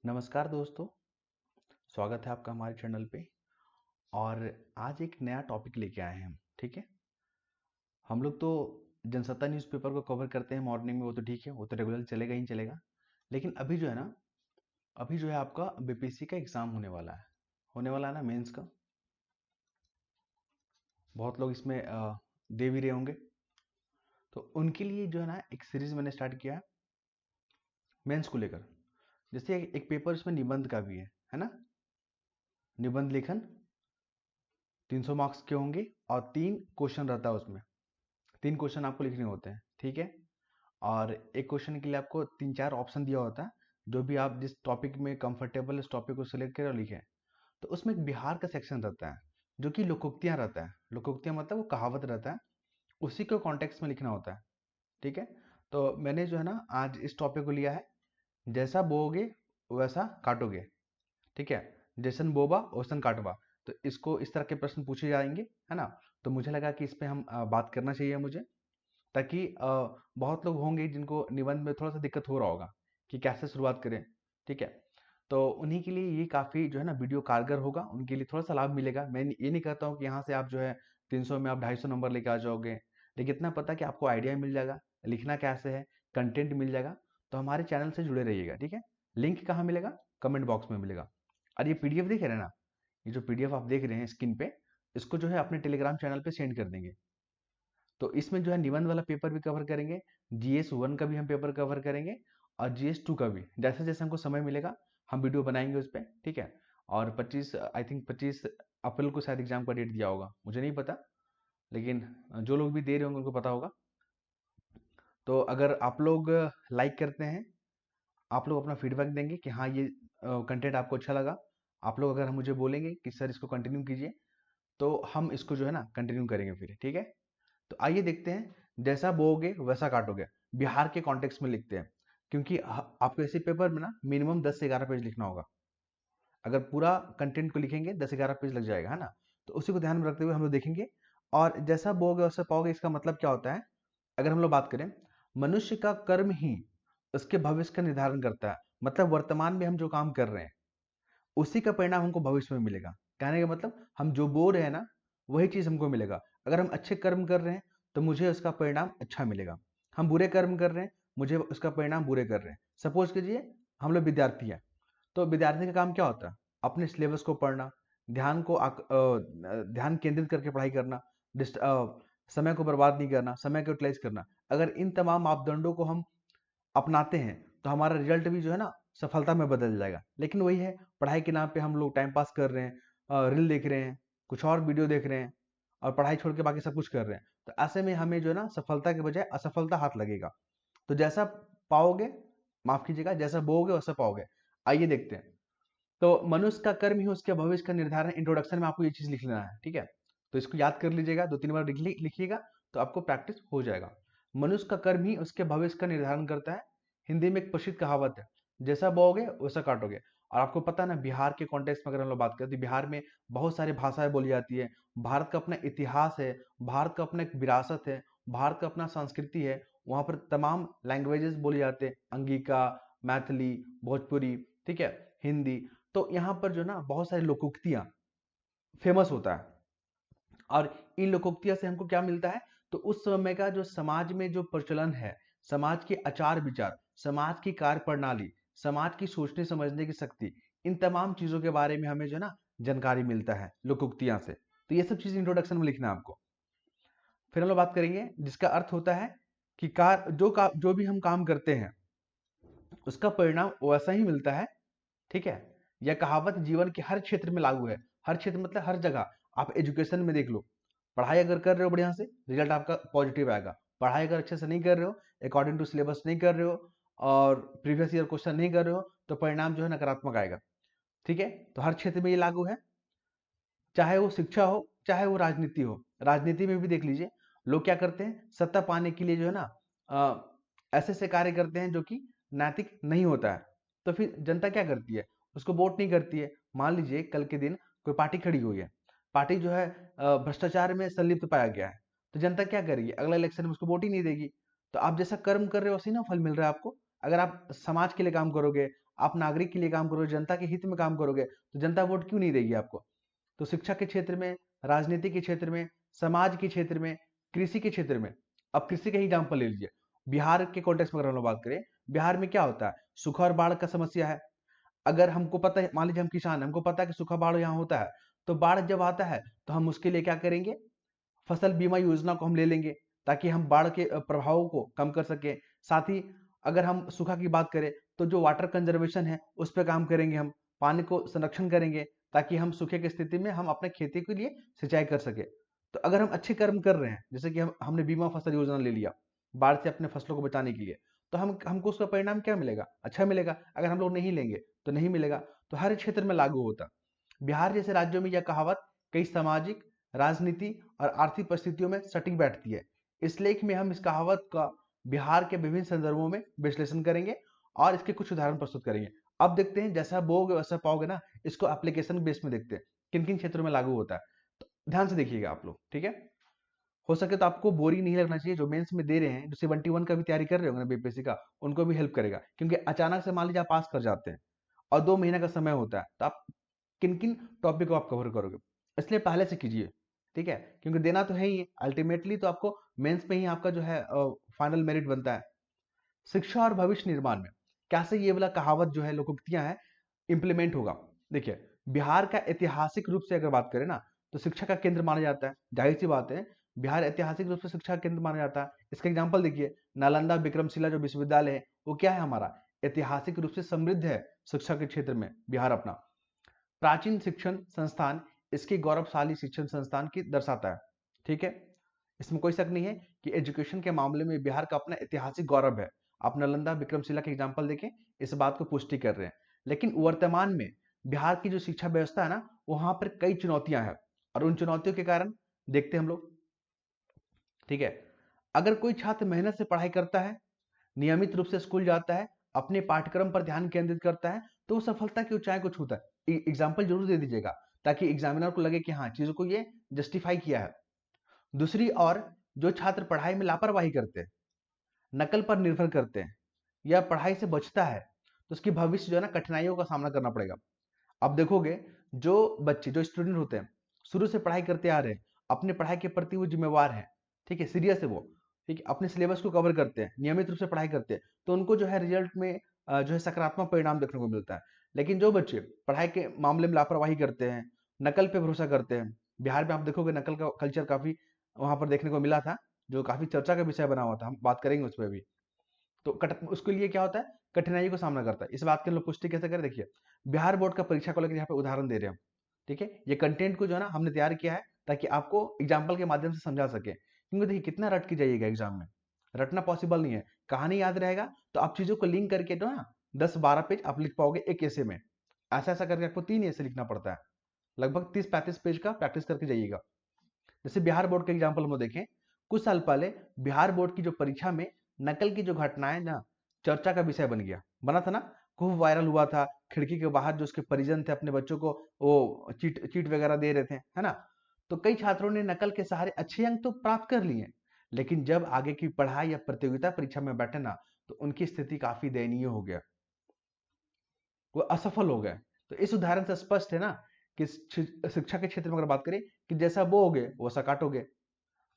नमस्कार दोस्तों, स्वागत है आपका हमारे चैनल पे। और आज एक नया टॉपिक लेके आए हैं हम। ठीक है, हम लोग तो जनसत्ता न्यूज़पेपर को कवर करते हैं मॉर्निंग में, वो तो ठीक है, वो तो रेगुलर चलेगा ही चलेगा। लेकिन अभी जो है ना, अभी जो है आपका बीपीएससी का एग्ज़ाम होने वाला है ना, मेंस का। बहुत लोग इसमें दे भी रहे होंगे, तो उनके लिए जो है ना एक सीरीज़ मैंने स्टार्ट किया है मेंस को लेकर। जैसे एक पेपर इसमें निबंध का भी है ना। निबंध लेखन 300 मार्क्स के होंगे और 3 क्वेश्चन रहता है उसमें। 3 क्वेश्चन आपको लिखने होते हैं, ठीक है। और एक क्वेश्चन के लिए आपको 3-4 ऑप्शन दिया होता है। जो भी आप जिस टॉपिक में कंफर्टेबल उस टॉपिक को सिलेक्ट करें और लिखें। तो उसमें एक बिहार का सेक्शन रहता है, जो कि लोकोक्तियाँ रहता है। लोकोक्तियाँ मतलब वो कहावत रहता है, उसी को कॉन्टेक्स्ट में लिखना होता है, ठीक है। तो मैंने जो है ना आज इस टॉपिक को लिया है, जैसा बोओगे वैसा काटोगे, ठीक है। जैसन बोबा वैसन काटवा। तो इसको इस तरह के प्रश्न पूछे जाएंगे, है ना। तो मुझे लगा कि इस पे हम बात करना चाहिए मुझे, ताकि बहुत लोग होंगे जिनको निबंध में थोड़ा सा दिक्कत हो रहा होगा कि कैसे शुरुआत करें, ठीक है। तो उन्हीं के लिए ये काफ़ी जो है ना वीडियो कारगर होगा, उनके लिए थोड़ा सा लाभ मिलेगा। मैं ये नहीं कहता हूँ कि यहाँ से आप जो है 300 में आप 250 नंबर लेके आ जाओगे, लेकिन इतना पता कि आपको आइडिया मिल जाएगा लिखना कैसे है, कंटेंट मिल जाएगा। तो हमारे चैनल से जुड़े रहिएगा, ठीक है। लिंक कहाँ मिलेगा? कमेंट बॉक्स में मिलेगा। और ये पीडीएफ देख रहे हैं ना, ये जो पीडीएफ आप देख रहे हैं स्क्रीन पे, इसको जो है अपने टेलीग्राम चैनल पे सेंड कर देंगे। तो इसमें जो है निबंध वाला पेपर भी कवर करेंगे, जीएस 1 का भी हम पेपर कवर करेंगे, और जीएस 2 का भी। जैसे जैसे हमको समय मिलेगा हम वीडियो बनाएंगे उस पर, ठीक है। और 25 आई थिंक 25 अप्रैल को शायद एग्जाम का डेट दिया होगा, मुझे नहीं पता, लेकिन जो लोग भी दे रहे होंगे उनको पता होगा। तो अगर आप लोग लाइक करते हैं, आप लोग अपना फीडबैक देंगे कि हाँ ये कंटेंट आपको अच्छा लगा, आप लोग अगर मुझे बोलेंगे कि सर इसको कंटिन्यू कीजिए, तो हम इसको जो है ना कंटिन्यू करेंगे फिर, ठीक है। तो आइए देखते हैं, जैसा बोओगे वैसा काटोगे, बिहार के कॉन्टेक्स्ट में लिखते हैं। क्योंकि आपको ऐसे पेपर में ना मिनिमम 10 से 11 पेज लिखना होगा। अगर पूरा कंटेंट को लिखेंगे 10 से 11 पेज लग जाएगा, है ना। तो उसी को ध्यान में रखते हुए हम लोग देखेंगे। और जैसा बोओगे वैसा पाओगे, इसका मतलब क्या होता है? अगर हम लोग बात करें, मनुष्य का कर्म ही उसके भविष्य का निर्धारण करता है। मतलब वर्तमान में हम जो काम कर रहे हैं, उसी का परिणाम हमको भविष्य में मिलेगा। कहने का मतलब हम जो बो रहे हैं ना, वही चीज़ हमको मिलेगा। अगर हम अच्छे कर्म कर रहे हैं तो मुझे उसका परिणाम अच्छा मिलेगा। हम बुरे कर्म कर रहे हैं, मुझे उसका परिणाम बुरे कर रहे हैं। सपोज कीजिए हम लोग विद्यार्थी हैं, तो विद्यार्थी का काम क्या होता है? अपने सिलेबस को पढ़ना, ध्यान केंद्रित करके पढ़ाई करना, समय को बर्बाद नहीं करना, समय को यूटिलाइज करना। अगर इन तमाम मापदंडों को हम अपनाते हैं तो हमारा रिजल्ट भी जो है ना सफलता में बदल जाएगा। लेकिन वही है, पढ़ाई के नाम पे हम लोग टाइम पास कर रहे हैं, रील देख रहे हैं, कुछ और वीडियो देख रहे हैं, और पढ़ाई छोड़ के बाकी सब कुछ कर रहे हैं। तो ऐसे में हमें जो है ना सफलता के बजाय असफलता हाथ लगेगा। तो जैसा पाओगे, माफ कीजिएगा, जैसा बोओगे वैसा पाओगे। आइए देखते हैं। तो मनुष्य का कर्म ही उसके भविष्य का निर्धारण, इंट्रोडक्शन में आपको ये चीज लिख लेना है, ठीक है। तो इसको याद कर लीजिएगा, 2-3 बार लिखिएगा, तो आपको प्रैक्टिस हो जाएगा। मनुष्य का कर्म ही उसके भविष्य का निर्धारण करता है। हिंदी में एक प्रसिद्ध कहावत है, जैसा बोओगे वैसा काटोगे। और आपको पता है ना, बिहार के कॉन्टेक्स्ट में अगर हम लोग बात करें तो बिहार में बहुत सारी भाषाएं बोली जाती है। भारत का अपना इतिहास है, भारत का अपना एक विरासत है, भारत का अपना संस्कृति है। वहाँ पर तमाम लैंग्वेजेस बोली जाते हैं, अंगिका, मैथिली, भोजपुरी, ठीक है, हिंदी। तो यहाँ पर जो ना बहुत सारी लोकोक्तियाँ फेमस होता है। और इन लोकोक्तियों से हमको क्या मिलता है? तो उस समय का जो समाज में जो प्रचलन है, समाज के आचार विचार, समाज की कार्य प्रणाली, समाज की सोचने समझने की शक्ति, इन तमाम चीजों के बारे में हमें जो है ना जानकारी मिलता है लोकोक्तियां से। तो ये सब चीज इंट्रोडक्शन में लिखना है आपको। फिर हम लोग बात करेंगे जिसका अर्थ होता है कि जो भी हम काम करते हैं उसका परिणाम वैसा ही मिलता है, ठीक है। यह कहावत जीवन के हर क्षेत्र में लागू है। हर क्षेत्र मतलब हर जगह। आप एजुकेशन में देख लो, पढ़ाई अगर कर रहे हो बढ़िया से, रिजल्ट आपका पॉजिटिव आएगा। पढ़ाई अगर अच्छे से नहीं कर रहे हो, अकॉर्डिंग टू सिलेबस नहीं कर रहे हो, और प्रीवियस ईयर क्वेश्चन नहीं कर रहे हो, तो परिणाम जो है नकारात्मक आएगा, ठीक है। तो हर क्षेत्र में ये लागू है, चाहे वो शिक्षा हो, चाहे वो राजनीति हो। राजनीति में भी देख लीजिए, लोग क्या करते हैं, सत्ता पाने के लिए जो है ना ऐसे ऐसे कार्य करते हैं जो कि नैतिक नहीं होता है। तो फिर जनता क्या करती है? उसको वोट नहीं करती है। मान लीजिए कल के दिन कोई पार्टी खड़ी हुई है, पार्टी जो है भ्रष्टाचार में संलिप्त पाया गया है, तो जनता क्या करेगी? अगला इलेक्शन में उसको वोट ही नहीं देगी। तो आप जैसा कर्म कर रहे हो वैसे ही ना फल मिल रहा है आपको। अगर आप समाज के लिए काम करोगे, आप नागरिक के लिए काम करोगे, जनता के हित में काम करोगे, तो जनता वोट क्यों नहीं देगी आपको? तो शिक्षा के क्षेत्र में, राजनीति के क्षेत्र में, समाज के क्षेत्र में, कृषि के क्षेत्र में, अब कृषि का ही एग्जाम्पल ले लीजिए। बिहार के कॉन्टेक्स्ट में अगर हम लोग बात करें, बिहार में क्या होता है, सूखा और बाढ़ का समस्या है। अगर हमको पता है, मान लीजिए हम किसान हैं, हमको पता है कि सूखा बाढ़ यहाँ होता है, तो बाढ़ जब आता है तो हम उसके लिए क्या करेंगे, फसल बीमा योजना को हम ले लेंगे, ताकि हम बाढ़ के प्रभावों को कम कर सकें। साथ ही अगर हम सूखा की बात करें, तो जो वाटर कंजर्वेशन है उस पर काम करेंगे, हम पानी को संरक्षण करेंगे, ताकि हम सूखे की स्थिति में हम अपने खेती के लिए सिंचाई कर सके। तो अगर हम अच्छे कर्म कर रहे हैं, जैसे कि हमने बीमा फसल योजना ले लिया बाढ़ से अपने फसलों को बचाने के लिए, तो हमको उसका परिणाम क्या मिलेगा, अच्छा मिलेगा। अगर हम लोग नहीं लेंगे तो नहीं मिलेगा। तो हर क्षेत्र में लागू होता। बिहार जैसे राज्यों में यह कहावत कई सामाजिक, राजनीति और आर्थिक परिस्थितियों में सटीक बैठती है। इस लेख में हम इस कहावत का बिहार के विभिन्न संदर्भों में विश्लेषण करेंगे और इसके कुछ उदाहरण प्रस्तुत करेंगे। अब देखते हैं, जैसा बोओगे वैसा पाओगे ना, इसको एप्लीकेशन बेस में देखते हैं किन किन क्षेत्रों में लागू होता है। तो ध्यान से देखिएगा आप लोग, ठीक है। हो सके तो आपको बोरिंग नहीं लगना चाहिए। जो मेंस में दे रहे हैं, जो 71 का भी तैयारी कर रहे होंगे ना बीपीएससी का, उनको भी हेल्प करेगा। क्योंकि अचानक से मान लीजिए आप पास कर जाते हैं और 2 महीने का समय होता है, तो आप किन किन टॉपिक को आप कवर करोगे, इसलिए पहले से कीजिए, ठीक है। क्योंकि देना तो है ही, अल्टीमेटली तो आपको मेंस में ही आपका जो है फाइनल मेरिट बनता है। शिक्षा और भविष्य निर्माण में कैसे ये वाला कहावत जो है, लोकोक्तियां हैं, इंप्लीमेंट होगा। देखिए, बिहार का ऐतिहासिक रूप से अगर बात करें ना, तो शिक्षा का केंद्र माना जाता है। जाहिर सी बात है, बिहार ऐतिहासिक रूप से शिक्षा का केंद्र माना जाता है। इसका एग्जाम्पल देखिए, नालंदा विक्रमशिला जो विश्वविद्यालय है, वो क्या है, हमारा ऐतिहासिक रूप से समृद्ध है शिक्षा के क्षेत्र में बिहार अपना। प्राचीन शिक्षण संस्थान इसके गौरवशाली शिक्षण संस्थान की दर्शाता है, ठीक है। इसमें कोई शक नहीं है कि एजुकेशन के मामले में बिहार का अपना ऐतिहासिक गौरव है। आप नालंदा विक्रमशिला के एग्जाम्पल देखें, इस बात को पुष्टि कर रहे हैं। लेकिन वर्तमान में बिहार की जो शिक्षा व्यवस्था है ना, वहां पर कई चुनौतियां हैं, और उन चुनौतियों के कारण देखते हैं हम लोग, ठीक है। अगर कोई छात्र मेहनत से पढ़ाई करता है, नियमित रूप से स्कूल जाता है, अपने पाठ्यक्रम पर ध्यान केंद्रित करता है, तो वो सफलता की ऊंचाई को छूता है। एग्जाम्पल जरूर दे दीजिएगा, ताकि एग्जामिनर को लगे कि हाँ, चीजों को ये जस्टिफाई किया है। दूसरी ओर, जो छात्र पढ़ाई में लापरवाही करते हैं, नकल पर निर्भर करते हैं, या पढ़ाई से बचता है, तो उसकी भविष्य जो है ना, कठिनाइयों का सामना करना पड़ेगा। अब देखोगे, जो बच्चे, जो स्टूडेंट होते हैं, शुरू से पढ़ाई करते आ रहे हैं, अपने पढ़ाई के प्रति वो जिम्मेवार है, ठीक है, सीरियस है वो, ठीक है, अपने सिलेबस को कवर करते हैं, नियमित रूप से पढ़ाई करते हैं, तो उनको जो है रिजल्ट में जो है सकारात्मक परिणाम देखने को मिलता है। लेकिन जो बच्चे पढ़ाई के मामले में लापरवाही करते हैं, नकल पे भरोसा करते हैं, बिहार में आप देखोगे नकल का कल्चर काफी वहां पर देखने को मिला था, जो काफी चर्चा का विषय बना हुआ था। हम बात करेंगे उस पर भी। तो उसके लिए क्या होता है, कठिनाई को सामना करता है। इस बात के हम लोग पुष्टि कैसे करें, देखिए, बिहार बोर्ड का परीक्षा को लेकर यहाँ पे उदाहरण दे रहे हैं हम, ठीक है। ये कंटेंट को जो है ना, हमने तैयार किया है ताकि आपको एग्जाम्पल के माध्यम से समझा सके। क्योंकि देखिए, कितना रट के जाइएगा एग्जाम में, रटना पॉसिबल नहीं है। कहानी याद रहेगा तो आप चीजों को लिंक करके जो है ना, 10-12 पेज आप लिख पाओगे एक ऐसे में। ऐसा ऐसा करके आपको 3 ऐसे लिखना पड़ता है। लगभग 30-35 पेज का प्रैक्टिस करके जाइएगा। जैसे बिहार बोर्ड का एग्जाम्पल हम लोग देखें, कुछ साल पहले बिहार बोर्ड की जो परीक्षा में नकल की जो घटनाएं ना, चर्चा का विषय बना था ना, खूब वायरल हुआ था। खिड़की के बाहर जो उसके परिजन थे, अपने बच्चों को वो चीट चीट वगैरह दे रहे थे, है ना। तो कई छात्रों ने नकल के सहारे अच्छे अंक तो प्राप्त कर लिए, लेकिन जब आगे की पढ़ाई या प्रतियोगिता परीक्षा में बैठे ना, तो उनकी स्थिति काफी दयनीय हो गया, वो असफल हो गए। तो इस उदाहरण से स्पष्ट है ना, कि शिक्षा के क्षेत्र में अगर बात करें, कि जैसा बोओगे वैसा काटोगे।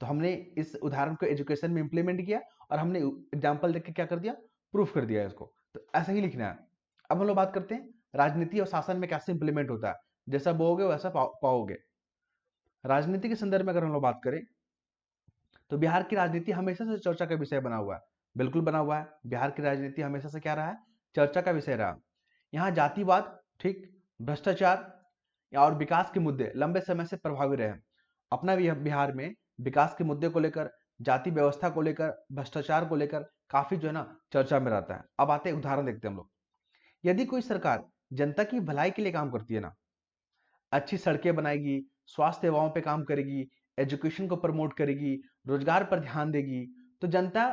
तो हमने इस उदाहरण को एजुकेशन में इंप्लीमेंट किया, और हमने एग्जाम्पल देख के क्या कर दिया, प्रूफ कर दिया इसको। तो ऐसा ही लिखना है। अब हम लोग बात करते हैं राजनीति और शासन में कैसे इंप्लीमेंट होता है। जैसा बोओगे वैसा पाओगे। राजनीति के संदर्भ में अगर हम लोग बात करें, तो बिहार की राजनीति हमेशा से चर्चा का विषय बना हुआ है। बिल्कुल बना हुआ है। बिहार की राजनीति हमेशा से क्या रहा है, चर्चा का विषय रहा। यहाँ जातिवाद, ठीक, भ्रष्टाचार और विकास के मुद्दे लंबे समय से प्रभावी रहे। अपना भी बिहार में विकास के मुद्दे को लेकर, जाति व्यवस्था को लेकर, भ्रष्टाचार को लेकर काफी जो है ना, चर्चा में रहता है। अब आते हैं, उदाहरण देखते हैं हम लोग। यदि कोई सरकार जनता की भलाई के लिए काम करती है ना, अच्छी सड़कें बनाएगी, स्वास्थ्य सेवाओं पे काम करेगी, एजुकेशन को प्रमोट करेगी, रोजगार पर ध्यान देगी, तो जनता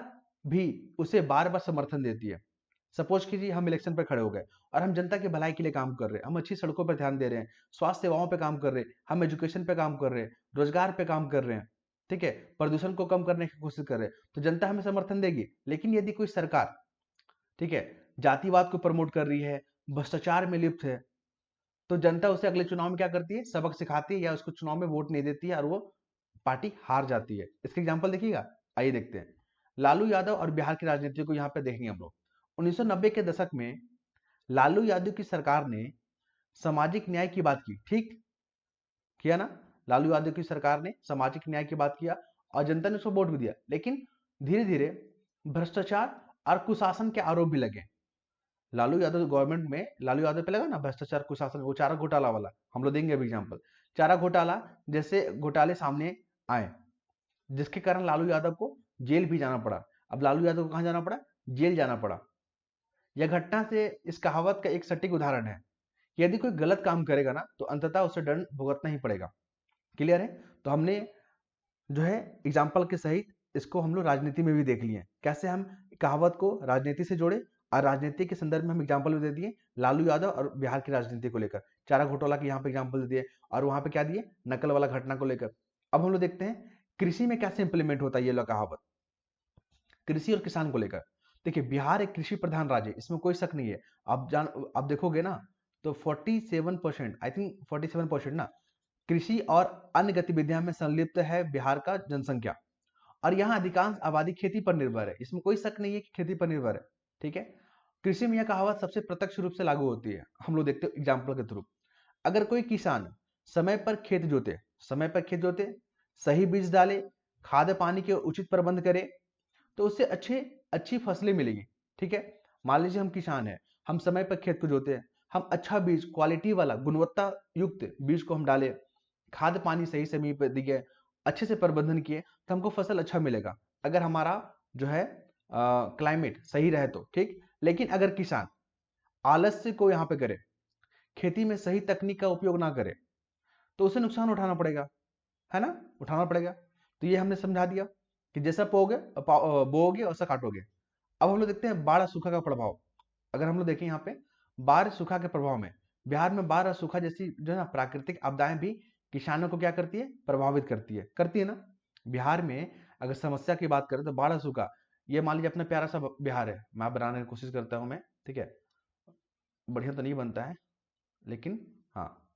भी उसे बार बार समर्थन देती है। सपोज कीजिए हम इलेक्शन पर खड़े हो गए, और हम जनता की भलाई के लिए काम कर रहे हैं, हम अच्छी सड़कों पर ध्यान दे रहे हैं, स्वास्थ्य सेवाओं पे काम कर रहे हैं, हम एजुकेशन पे काम कर रहे हैं, रोजगार पे काम कर रहे हैं, ठीक है, प्रदूषण को कम करने की कोशिश कर रहे हैं, तो जनता हमें समर्थन देगी। लेकिन यदि कोई सरकार ठीक है, जातिवाद को प्रमोट कर रही है, भ्रष्टाचार में लिप्त है, तो जनता उसे अगले चुनाव में क्या करती है, सबक सिखाती है या उसको चुनाव में वोट नहीं देती है और वो पार्टी हार जाती है। इसके एग्जाम्पल देखिएगा, आइए देखते हैं। लालू यादव और बिहार की राजनीति को यहाँ पे देखेंगे हम लोग। 1990 के दशक में लालू यादव की सरकार ने सामाजिक न्याय की बात की, ठीक किया ना। लालू यादव की सरकार ने सामाजिक न्याय की बात किया और जनता ने उसको वोट भी दिया, लेकिन धीरे धीरे भ्रष्टाचार और कुशासन के आरोप भी लगे। लालू यादव गवर्नमेंट में लालू यादव पे लगा ना भ्रष्टाचार कुशासन, वो चारा घोटाला वाला, हम लोग देंगे अभी एग्जाम्पल। चारा घोटाला जैसे घोटाले सामने आए, जिसके कारण लालू यादव को जेल भी जाना पड़ा। अब लालू यादव को कहाँ जाना पड़ा, जेल जाना पड़ा। यह घटना से इस कहावत का एक सटीक उदाहरण है, यदि कोई गलत काम करेगा ना तो अंततः उसे दंड भुगतना ही पड़ेगा। क्लियर है। तो हमने जो है एग्जाम्पल के सहित इसको हम लोग राजनीति में भी देख लिए, कैसे हम कहावत को राजनीति से जोड़े और राजनीति के संदर्भ में हम एग्जाम्पल भी दे दिए लालू यादव और बिहार की राजनीति को लेकर। चारा घोटाला की यहाँ पे एग्जाम्पल दे दिए और वहां पे क्या दिए, नकल वाला घटना को लेकर। अब हम लोग देखते हैं कृषि में कैसे इंप्लीमेंट होता है ये कहावत, कृषि और किसान को लेकर। देखिए बिहार एक कृषि प्रधान राज्य है, इसमें कोई शक नहीं है। आप देखोगे ना तो 47%, आई थिंक 47% ना, कृषि और अन्य गतिविधियों में संलिप्त है बिहार का जनसंख्या। और यहाँ अधिकांश आबादी खेती पर निर्भर है, इसमें कोई शक नहीं है कि खेती पर निर्भर है। ठीक है, कृषि में यह कहावत सबसे प्रत्यक्ष रूप से लागू होती है, हम लोग देखते हैं एग्जाम्पल के थ्रू। अगर कोई किसान समय पर खेत जोते, सही बीज डाले, खाद पानी के उचित प्रबंध करे, तो उससे अच्छी फसलें मिलेगी। ठीक है, मान लीजिए हम किसान हैं, हम समय पर खेत को जोते हैं, हम अच्छा बीज, क्वालिटी वाला, गुणवत्ता युक्त बीज को हम डाले, खाद पानी सही समय पर दिए, अच्छे से प्रबंधन किए, तो हमको फसल अच्छा मिलेगा, अगर हमारा जो है क्लाइमेट सही रहे तो। ठीक, लेकिन अगर किसान आलस्य को यहाँ पे करे, खेती में सही तकनीक का उपयोग ना करे, तो उसे नुकसान उठाना पड़ेगा, है ना, उठाना पड़ेगा। तो ये हमने समझा दिया कि जैसा बोओगे वैसा काटोगे। अब हम लोग देखते हैं बाढ़ और सूखा का प्रभाव। अगर हम लोग देखें यहाँ पे बाढ़ सूखा के प्रभाव में, बिहार में बाढ़ और सूखा जैसी जो है ना प्राकृतिक आपदाएं भी किसानों को क्या करती है, प्रभावित करती है ना। बिहार में अगर समस्या की बात करें तो बाढ़ और सूखा, ये मान लीजिए अपना प्यारा सा बिहार है, मैप बनाने की कोशिश करता हूँ मैं, ठीक है, बढ़िया तो नहीं बनता है लेकिन हाँ,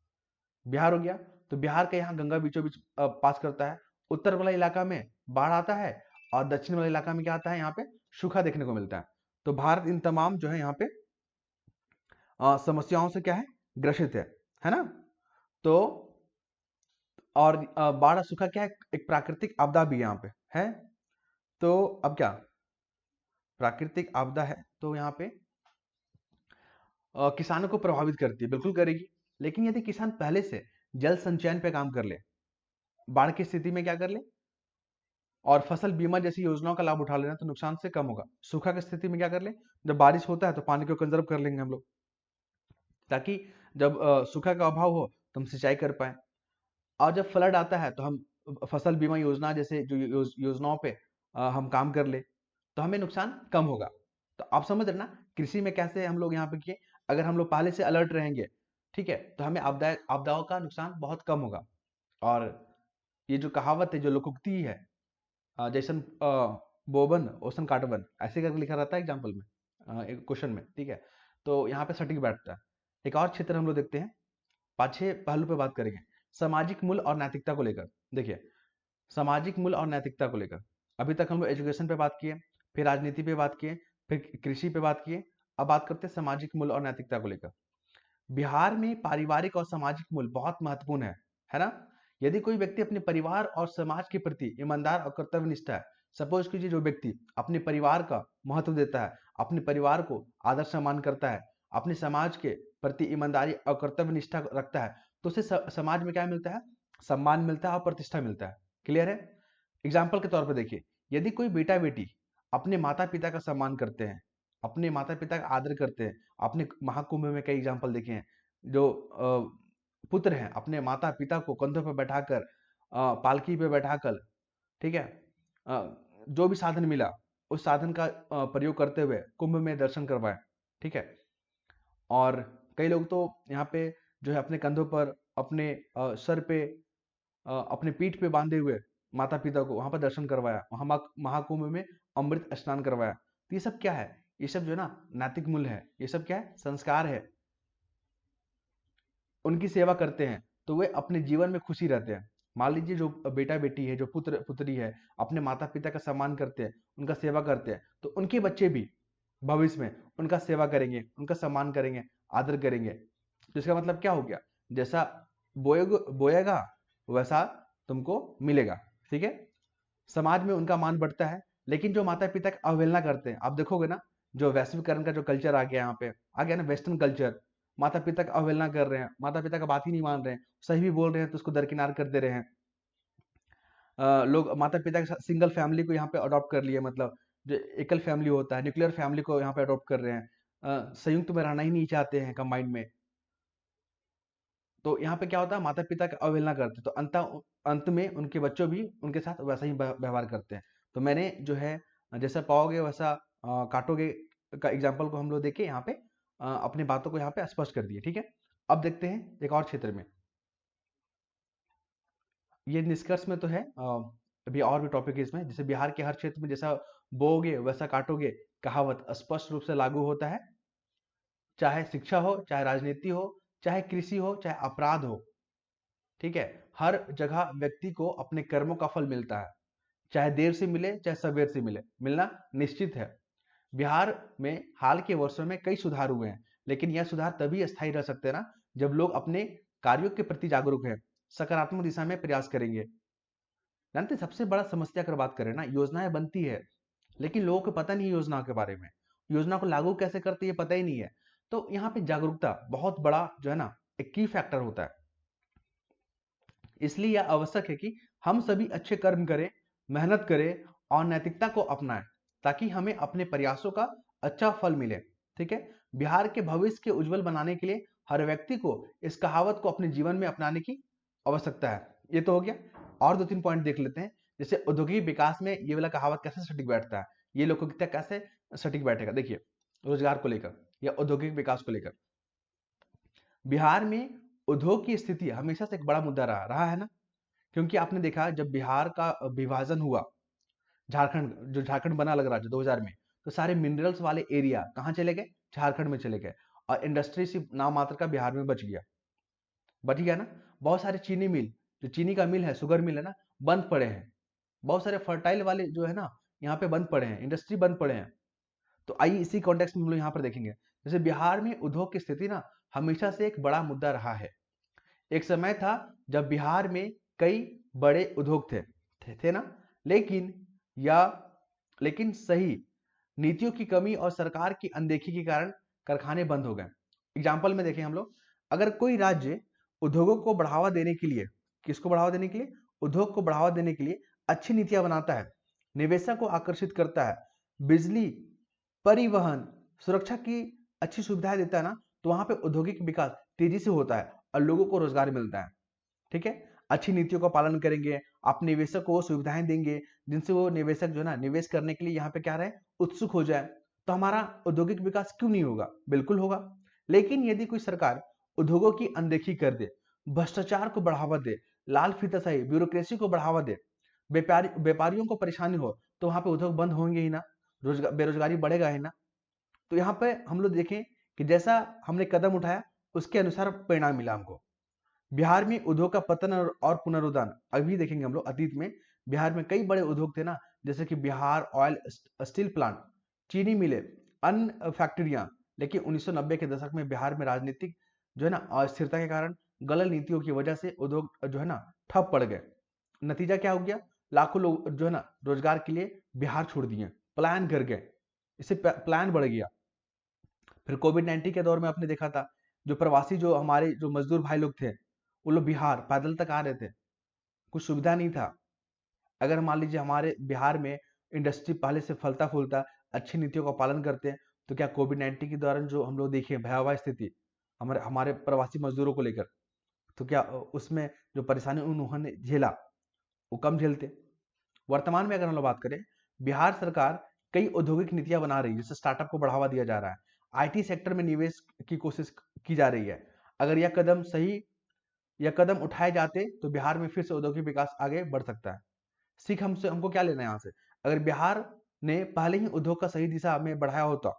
बिहार हो गया। तो बिहार का यहाँ गंगा बीचों बीच पास करता है। उत्तर वाला इलाका में बाढ़ आता है और दक्षिण वाले इलाका में क्या आता है, यहाँ पे सूखा देखने को मिलता है। तो भारत इन तमाम जो है यहाँ पे समस्याओं से क्या है, ग्रसित है ना। तो और बाढ़ और सूखा क्या है, एक प्राकृतिक आपदा भी यहाँ पे है। तो अब क्या, प्राकृतिक आपदा है तो यहाँ पे किसानों को प्रभावित करती है, बिल्कुल करेगी। लेकिन यदि किसान पहले से जल संचयन पे काम कर ले, बाढ़ की स्थिति में क्या कर ले, और फसल बीमा जैसी योजनाओं का लाभ उठा लेना, तो नुकसान से कम होगा। सूखा की स्थिति में क्या कर ले, जब बारिश होता है तो पानी को कंजर्व कर लेंगे हम लोग, ताकि जब सूखा का अभाव हो तो हम सिंचाई कर पाए। और जब फ्लड आता है तो हम फसल बीमा योजना जैसे जो योजनाओं पे हम काम कर ले, तो हमें नुकसान कम होगा। तो आप समझ रहे ना कृषि में कैसे हम लोग यहाँ पे किए, अगर हम लोग पहले से अलर्ट रहेंगे, ठीक है, तो हमें आपदाओं का नुकसान बहुत कम होगा। और ये जो कहावत है, जो लोकोक्ति है, जैसन बोबन ओसन काटवन, ऐसे करके लिखा रहता है एग्जाम्पल में, एक क्वेश्चन में, ठीक है, तो यहाँ पे सटीक बैठता है। एक और क्षेत्र हम लोग देखते हैं, 5-6 पहलू पे बात करेंगे सामाजिक मूल्य और नैतिकता को लेकर। देखिए सामाजिक मूल्य और नैतिकता को लेकर अभी तक हम लोग एजुकेशन पे बात किए, फिर राजनीति पे बात किए, फिर कृषि पे बात किए, अब बात करते हैं सामाजिक मूल्य और नैतिकता को लेकर। बिहार में पारिवारिक और सामाजिक मूल्य बहुत महत्वपूर्ण है ना। यदि कोई व्यक्ति अपने परिवार और समाज के प्रति ईमानदार और कर्तव्यनिष्ठ है, सपोज कीजिए जो व्यक्ति अपने परिवार का महत्व देता है, अपने परिवार को आदर सम्मान करता है, अपने समाज के प्रति ईमानदारी और कर्तव्य निष्ठा रखता है, तो उसे समाज में क्या मिलता है, सम्मान मिलता है और प्रतिष्ठा मिलता है। क्लियर है। एग्जाम्पल के तौर पर देखिए, यदि कोई बेटा बेटी अपने माता पिता का सम्मान करते हैं, अपने माता पिता का आदर करते हैं, अपने महाकुंभ में कई एग्जाम्पल देखे हैं, जो पुत्र हैं अपने माता पिता को कंधों पर बैठाकर, पालकी पे बैठाकर, ठीक है, जो भी साधन मिला उस साधन का प्रयोग करते हुए कुंभ में दर्शन करवाए, ठीक है। और कई लोग तो यहाँ पे जो है अपने कंधों पर, अपने सर पे, अपने पीठ पे बांधे हुए माता पिता को वहां पर दर्शन करवाया, वहां महाकुंभ में अमृत स्नान करवाया। तो ये सब क्या है, ये सब जो है ना नैतिक मूल्य है, ये सब क्या है, संस्कार है, उनकी सेवा करते हैं तो वे अपने जीवन में खुशी रहते हैं। मान लीजिए जो बेटा बेटी है, जो पुत्र पुत्री है, अपने माता पिता का सम्मान करते हैं, उनका सेवा करते हैं, तो उनके बच्चे भी भविष्य में उनका सेवा करेंगे, उनका सम्मान करेंगे, आदर करेंगे। तो इसका मतलब क्या हो गया, जैसा बोएगा वैसा तुमको मिलेगा। ठीक है, समाज में उनका मान बढ़ता है। लेकिन जो माता पिता की अवहेलना करते हैं, आप देखोगे ना, जो वैश्वीकरण का जो कल्चर आ गया, यहाँ पे आ गया ना वेस्टर्न कल्चर, माता पिता की अवहेलना कर रहे हैं, माता पिता का बात ही नहीं मान रहे हैं, सही भी बोल रहे हैं तो उसको दरकिनार कर दे रहे हैं। लोग माता पिता के साथ सिंगल फैमिली को यहाँ पे अडॉप्ट कर लिए, मतलब जो एकल फैमिली होता है, न्यूक्लियर फैमिली को यहाँ पे अडॉप्ट कर रहे हैं। संयुक्त में रहना ही नहीं चाहते हैं कंबाइंड में। तो यहाँ पे क्या होता है, माता पिता की अवहेलना करते हैं, तो अंत में उनके बच्चों भी उनके साथ वैसा ही व्यवहार करते हैं। तो मैंने जो है जैसा पाओगे वैसा काटोगे का एग्जाम्पल को हम लोग देखे यहाँ पे, अपनी बातों को यहाँ पे स्पष्ट कर दिए। ठीक है, अब देखते हैं एक और क्षेत्र में। ये निष्कर्ष में तो है, अभी और भी टॉपिक है इसमें। जैसे बिहार के हर क्षेत्र में जैसा बोओगे वैसा काटोगे कहावत स्पष्ट रूप से लागू होता है, चाहे शिक्षा हो, चाहे राजनीति हो, चाहे कृषि हो, चाहे अपराध हो। ठीक है, हर जगह व्यक्ति को अपने कर्मों का फल मिलता है, चाहे देर से मिले चाहे सवेर से मिले, मिलना निश्चित है। बिहार में हाल के वर्षों में कई सुधार हुए हैं, लेकिन यह सुधार तभी स्थायी रह सकते हैं ना जब लोग अपने कार्यों के प्रति जागरूक हैं, सकारात्मक दिशा में प्रयास करेंगे। जानते हैं, सबसे बड़ा समस्या अगर बात करें ना, योजनाएं बनती है लेकिन लोगों को पता नहीं है योजनाओं के बारे में, योजना को लागू कैसे करते ये पता ही नहीं है। तो यहाँ पे जागरूकता बहुत बड़ा जो है ना एक की फैक्टर होता है। इसलिए यह आवश्यक है कि हम सभी अच्छे कर्म करें, मेहनत करें और नैतिकता को अपनाएं, ताकि हमें अपने प्रयासों का अच्छा फल मिले। ठीक है, बिहार के भविष्य के उज्जवल बनाने के लिए हर व्यक्ति को इस कहावत को अपने जीवन में अपनाने की आवश्यकता है। ये तो हो गया, और दो तीन पॉइंट देख लेते हैं। जैसे औद्योगिक विकास में ये वाला कहावत कैसे सटीक बैठता है, ये लोकप्रियता कैसे सटीक बैठेगा। देखिए, रोजगार को लेकर या औद्योगिक विकास को लेकर बिहार में उद्योग की स्थिति हमेशा से एक बड़ा मुद्दा रहा रहा है ना। क्योंकि आपने देखा जब बिहार का विभाजन हुआ, झारखंड बना लग रहा है 2000 में, तो सारे मिनरल्स वाले एरिया कहाँ चले गए, झारखंड में चले गए, और इंडस्ट्री सिर्फ नाम मात्र का बिहार में बच गया ना। बहुत सारे चीनी मिल, जो चीनी का मिल है, शुगर मिल है ना, बंद पड़े हैं। बहुत सारे फर्टाइल वाले जो है ना यहाँ पे बंद पड़े हैं, इंडस्ट्री बंद पड़े हैं। तो आइए इसी कॉन्टेक्स्ट में हम लोग यहाँ पर देखेंगे। जैसे बिहार में उद्योग की स्थिति ना हमेशा से एक बड़ा मुद्दा रहा है। एक समय था जब बिहार में कई बड़े उद्योग थे ना, लेकिन या लेकिन सही नीतियों की कमी और सरकार की अनदेखी के कारण कारखाने बंद हो गए। एग्जाम्पल में देखें हम लोग, अगर कोई राज्य उद्योगों को बढ़ावा देने के लिए, किसको बढ़ावा देने के लिए, उद्योग को बढ़ावा देने के लिए अच्छी नीतियां बनाता है, निवेशक को आकर्षित करता है, बिजली, परिवहन, सुरक्षा की अच्छी सुविधाएं देता है ना, तो वहां पे औद्योगिक विकास तेजी से होता है और लोगों को रोजगार मिलता है। ठीक है, अच्छी नीतियों का पालन करेंगे, आप निवेशक को वो सुविधाएं देंगे जिनसे वो निवेशक जो है ना निवेश करने के लिए यहाँ पे क्या रहे, उत्सुक हो जाए, तो हमारा औद्योगिक विकास क्यों नहीं होगा, बिल्कुल होगा। लेकिन यदि कोई सरकार उद्योगों की अनदेखी कर दे, भ्रष्टाचार को बढ़ावा दे, लाल फीताशाही ब्यूरोक्रेसी को बढ़ावा दे, व्यापारियों को परेशानी हो, तो वहां पे उद्योग बंद होंगे ही ना, बेरोजगारी बढ़ेगा ही ना। तो यहाँ पे हम लोग देखें कि जैसा हमने कदम उठाया उसके अनुसार परिणाम मिला हमको। बिहार में उद्योग का पतन और पुनरुत्थान अभी देखेंगे हम लोग। अतीत में बिहार में कई बड़े उद्योग थे ना, जैसे कि बिहार ऑयल स्टील प्लांट, चीनी मिले, अन्य फैक्ट्रियां। लेकिन 1990 के दशक में बिहार में राजनीतिक जो है ना अस्थिरता के कारण, गलत नीतियों की वजह से उद्योग जो है ना ठप पड़ गए। नतीजा क्या हो गया, लाखों लोग जो है ना रोजगार के लिए बिहार छोड़ दिए, पलायन कर गए, इससे पलायन बढ़ गया। फिर कोविड-19 के दौर में आपने देखा था, जो प्रवासी जो हमारे जो मजदूर भाई लोग थे, वो लोग बिहार पैदल तक आ रहे थे, कुछ सुविधा नहीं था। अगर मान लीजिए हमारे बिहार में इंडस्ट्री पहले से फलता फूलता, अच्छी नीतियों का पालन करते हैं, तो क्या कोविड-19 के दौरान जो हम लोग देखे भयावह स्थिति हमारे हमारे प्रवासी मजदूरों को लेकर, तो क्या उसमें जो परेशानी उन्होंने झेला वो कम झेलते। वर्तमान में अगर हम लोग बात करें, बिहार सरकार कई औद्योगिक नीतियां बना रही है, जैसे स्टार्टअप को बढ़ावा दिया जा रहा है, आईटी सेक्टर में निवेश की कोशिश की जा रही है। अगर यह कदम उठाए जाते तो बिहार में फिर से औद्योगिक विकास आगे बढ़ सकता है। हमको क्या लेना है यहाँ से, अगर बिहार ने पहले ही उद्योग का सही दिशा में बढ़ाया होता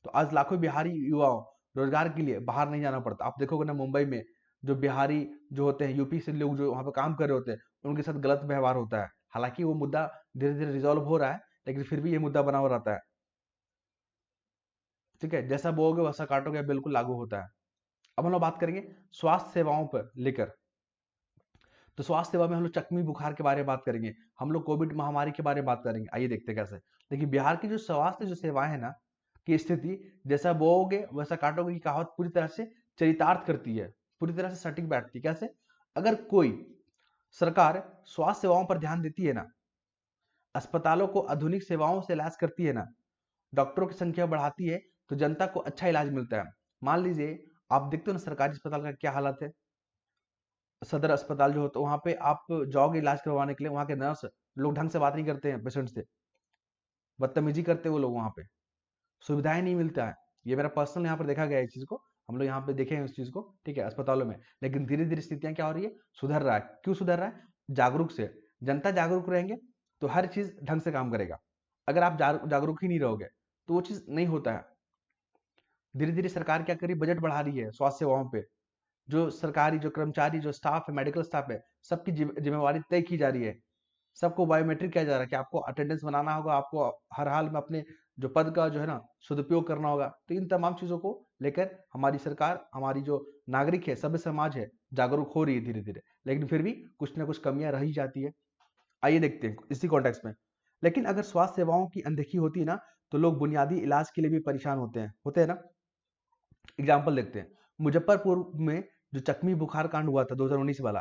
तो आज लाखों बिहारी युवाओं रोजगार के लिए बाहर नहीं जाना पड़ता। आप देखोगे ना मुंबई में जो बिहारी जो होते हैं, यूपी से लोग जो वहाँ पे काम कर रहे होते हैं, उनके साथ गलत व्यवहार होता है। हालांकि वो मुद्दा धीरे धीरे रिजॉल्व हो रहा है, लेकिन फिर भी ये मुद्दा बना हुआ रहता है। ठीक है, जैसा बोओगे वैसा काटोगे बिल्कुल लागू होता है। अब हम लोग बात करेंगे स्वास्थ्य सेवाओं पर लेकर। तो स्वास्थ्य सेवा में हम लोग चकमी बुखार के बारे में बात करेंगे, हम लोग कोविड महामारी के बारे में बात करेंगे। आइए देखते हैं कैसे। देखिए बिहार की जो स्वास्थ्य जो सेवाएं है ना की स्थिति, जैसा बोओगे वैसा काटोगे की कहावत पूरी तरह से चरितार्थ करती है, पूरी तरह से सटीक बैठती है। कैसे? अगर कोई सरकार स्वास्थ्य सेवाओं पर ध्यान देती है ना, अस्पतालों को आधुनिक सेवाओं से लैस करती है ना, डॉक्टरों की संख्या बढ़ाती है, तो जनता को अच्छा इलाज मिलता है। मान लीजिए आप देखते हो ना सरकारी अस्पताल का क्या हालत है। सदर अस्पताल जो होता है वहां पे आप जाओगे इलाज करवाने के लिए, वहां के नर्स लोग ढंग से बात नहीं करते हैं पेशेंट से, बदतमीजी करते हैं वो लोग, वहां पे सुविधाएं नहीं मिलता है। ये मेरा पर्सनल यहाँ पर देखा गया है इस चीज को, हम लोग यहाँ पे देखे हैं इस चीज को, ठीक है, अस्पतालों में। लेकिन धीरे धीरे स्थितियां क्या हो रही है, सुधर रहा है। क्यों सुधर रहा है? जागरूक से। जनता जागरूक रहेंगे तो हर चीज ढंग से काम करेगा। अगर आप जागरूक ही नहीं रहोगे तो वो चीज नहीं होता है। धीरे धीरे सरकार क्या करी, बजट बढ़ा रही है स्वास्थ्य सेवाओं पे। जो सरकारी जो कर्मचारी जो स्टाफ है, मेडिकल स्टाफ है, सबकी जिम्मेवारी तय की जा रही है। सबको बायोमेट्रिक किया जा रहा है कि आपको अटेंडेंस बनाना होगा, आपको हर हाल में अपने जो पद का जो है ना सदुपयोग करना होगा। तो इन तमाम चीजों को लेकर हमारी सरकार, हमारी जो नागरिक है, सभ्य समाज है, जागरूक हो रही है धीरे धीरे। लेकिन फिर भी कुछ ना कुछ कमियां रह ही जाती है। आइए देखते हैं इसी कॉन्टेक्स्ट में। लेकिन अगर स्वास्थ्य सेवाओं की अनदेखी होती है ना, तो लोग बुनियादी इलाज के लिए भी परेशान होते हैं ना। एग्जाम्पल देखते हैं, मुजफ्फरपुर में जो चकमी बुखार कांड हुआ था 2019 वाला,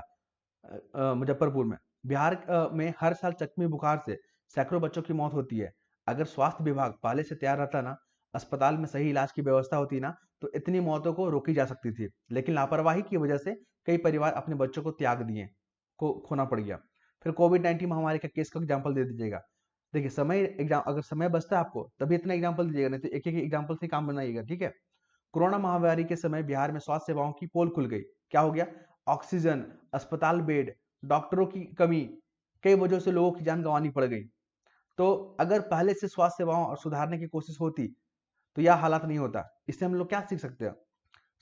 मुजफ्फरपुर में, बिहार में हर साल चकमी बुखार से सैकड़ों बच्चों की मौत होती है। अगर स्वास्थ्य विभाग पहले से तैयार रहता ना, अस्पताल में सही इलाज की व्यवस्था होती ना, तो इतनी मौतों को रोकी जा सकती थी। लेकिन लापरवाही की वजह से कई परिवार अपने बच्चों को त्याग दिए, को खोना पड़ गया। फिर कोविड-19 महामारी का केस का एग्जाम्पल दे दीजिएगा। देखिए समय एग्जाम, अगर समय बचता है आपको तभी इतना एग्जाम्पल दीजिएगा, नहीं तो एक एक एग्जाम्पल से काम बनाइएगा, ठीक है। कोरोना महामारी के समय बिहार में स्वास्थ्य सेवाओं की पोल खुल गई। क्या हो गया? ऑक्सीजन, अस्पताल बेड, डॉक्टरों की कमी, कई वजहों से लोगों की जान गंवानी पड़ गई। तो अगर पहले से स्वास्थ्य सेवाओं और सुधारने की कोशिश होती तो यह हालात नहीं होता। इससे हम लोग क्या सीख सकते हैं?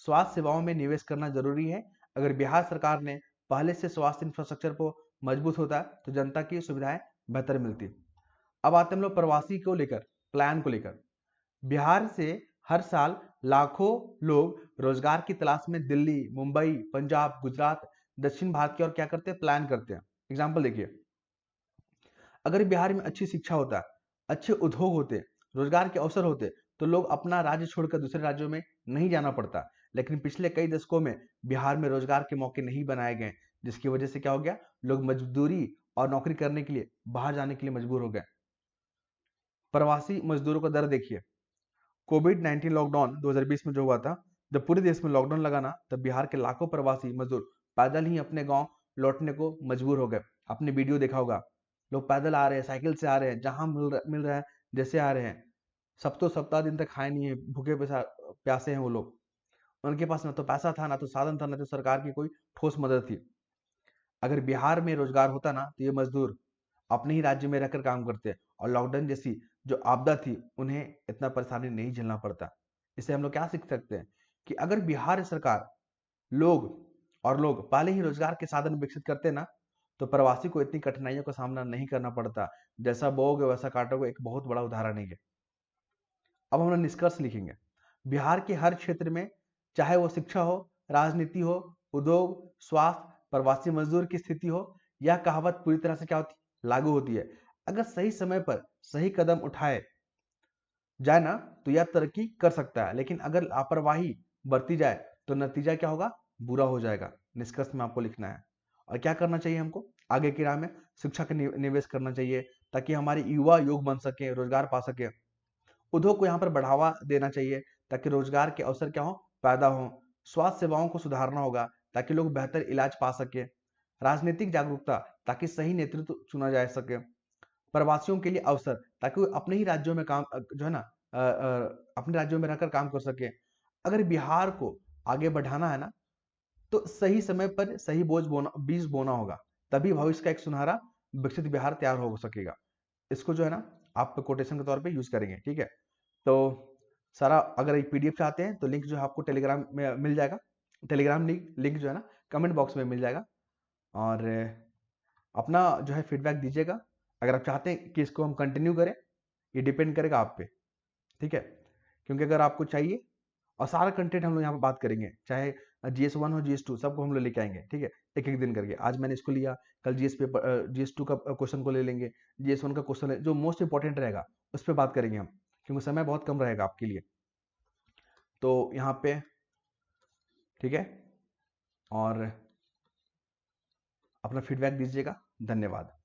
स्वास्थ्य सेवाओं में निवेश करना जरूरी है। अगर बिहार सरकार ने पहले से स्वास्थ्य इंफ्रास्ट्रक्चर को मजबूत होता तो जनता की सुविधाएं बेहतर मिलती। अब आते हैं हम लोग प्रवासी को लेकर, प्लान को लेकर। बिहार से हर साल लाखों लोग रोजगार की तलाश में दिल्ली, मुंबई, पंजाब, गुजरात, दक्षिण भारत की ओर क्या करते हैं, प्लान करते हैं। एग्जाम्पल देखिए, अगर बिहार में अच्छी शिक्षा होता, अच्छे उद्योग होते, रोजगार के अवसर होते, तो लोग अपना राज्य छोड़कर दूसरे राज्यों में नहीं जाना पड़ता। लेकिन पिछले कई दशकों में बिहार में रोजगार के मौके नहीं बनाए गए, जिसकी वजह से क्या हो गया, लोग मजदूरी और नौकरी करने के लिए बाहर जाने के लिए मजबूर हो गए। प्रवासी मजदूरों का दर देखिए, कोविड-19 लॉकडाउन 2020 में जो हुआ था, जब पूरे देश में लॉकडाउन लगा ना, तब बिहार के लाखों प्रवासी मजदूर पैदल ही अपने गांव लौटने को मजबूर हो गए। आपने वीडियो देखा होगा, लोग पैदल आ रहे हैं, साइकिल से आ रहे हैं, जहां मिल रहा है जैसे आ रहे हैं। सब तो सप्ताह दिन तक खाए नहीं है, भूखे प्यासे हैं वो लोग। उनके पास ना तो पैसा था, ना तो साधन था, ना तो सरकार की कोई ठोस मदद थी। अगर बिहार में रोजगार होता ना, तो ये मजदूर अपने ही राज्य में रहकर काम करते और लॉकडाउन जैसी जो आपदा थी उन्हें इतना परेशानी नहीं झेलना पड़ता। इससे हम लोग क्या सीख सकते हैं कि अगर बिहार सरकार, लोग पहले ही रोजगार के साधन विकसित करते ना, तो प्रवासी को इतनी कठिनाइयों का सामना नहीं करना पड़ता। जैसा बोओगे वैसा काटोगे एक बहुत बड़ा उदाहरण है ये। अब हम लोग निष्कर्ष लिखेंगे। बिहार के हर क्षेत्र में, चाहे वो शिक्षा हो, राजनीति हो, उद्योग, स्वास्थ्य, प्रवासी मजदूर की स्थिति हो, यह कहावत पूरी तरह से क्या होती, लागू होती है। अगर सही समय पर सही कदम उठाए जाए ना, तो यह तरक्की कर सकता है। लेकिन अगर लापरवाही बरती जाए तो नतीजा क्या होगा, बुरा हो जाएगा। निष्कर्ष में आपको लिखना है। और क्या करना चाहिए हमको आगे की राह में? शिक्षा का निवेश करना चाहिए, ताकि हमारे युवा योग बन सके, रोजगार पा सके। उद्योग को यहाँ पर बढ़ावा देना चाहिए, ताकि रोजगार के अवसर क्या हो, पैदा हो। स्वास्थ्य सेवाओं को सुधारना होगा, ताकि लोग बेहतर इलाज पा सके। राजनीतिक जागरूकता, ताकि सही नेतृत्व चुना जा सके। प्रवासियों के लिए अवसर, ताकि वो अपने ही राज्यों में काम जो है ना अपने राज्यों में रहकर काम कर सके। अगर बिहार को आगे बढ़ाना है ना, तो सही समय पर सही बीज बोना होगा, तभी भविष्य का एक सुनहरा विकसित बिहार तैयार हो सकेगा। इसको जो है ना आप कोटेशन के तौर पे यूज करेंगे, ठीक है। तो सारा। अगर एक पीडीएफ चाहते हैं तो लिंक जो है आपको टेलीग्राम में मिल जाएगा। टेलीग्राम लिंक जो है ना कमेंट बॉक्स में मिल जाएगा। और अपना जो है फीडबैक दीजिएगा। अगर आप चाहते हैं कि इसको हम कंटिन्यू करें, ये डिपेंड करेगा आप पे, ठीक है। क्योंकि अगर आपको चाहिए, और सारा कंटेंट हम लोग यहाँ पे बात करेंगे, चाहे GS1 हो GS2 सबको हम लोग लेके आएंगे, ठीक है। एक एक दिन करके, आज मैंने इसको लिया, कल GS2 का क्वेश्चन को ले लेंगे, GS1 का क्वेश्चन जो मोस्ट इंपॉर्टेंट रहेगा उस पर बात करेंगे हम, क्योंकि समय बहुत कम रहेगा आपके लिए। तो यहाँ पे ठीक है, और अपना फीडबैक दीजिएगा। धन्यवाद।